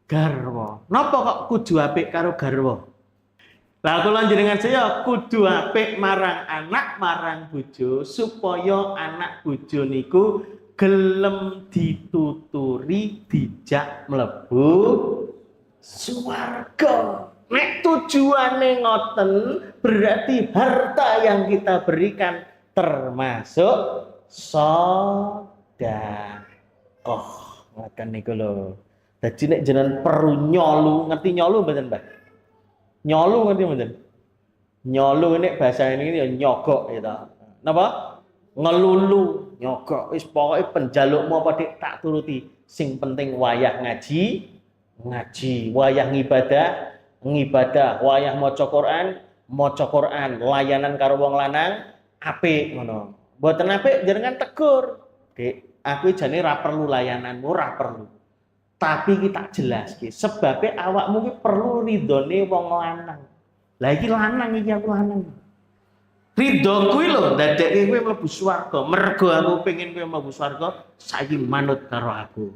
garwa. Napa kok kudu apik karo garwa? Lah kula njenengan saya kudu apik marang anak, marang bojo supaya anak bojo niku gelem dituturi dijak mlebu swarga. Nek tujuane ngoten berarti harta yang kita berikan termasuk sedekah. Ngoten niku lho. Dadi nek jenengan perlu nyolu, ngerti nyolu mboten, Mbak? Nyolu ngerti mboten? Nyolu nek bahasa ini ya nyogok gitu. Napa? Ngelulu, nyogok. Wis pokoke penjalukmu apa dik tak turuti. Sing penting wayah ngaji, wayah ngibadah, wayah maca Quran, layanan karo wong lanang apik ngono. Mboten apik jenengan tegur. Dik, aku jane ra perlu layananmu, ora perlu. Tapi kita jelaske sebabe awakmu ki perlu ridone wong lanang. Lah iki lanang iki aku lanang. Ridho kuwi lho ndadekke kowe mlebu swarga. Mergo aku pengen kowe mlebu swarga, saiki manut karo aku.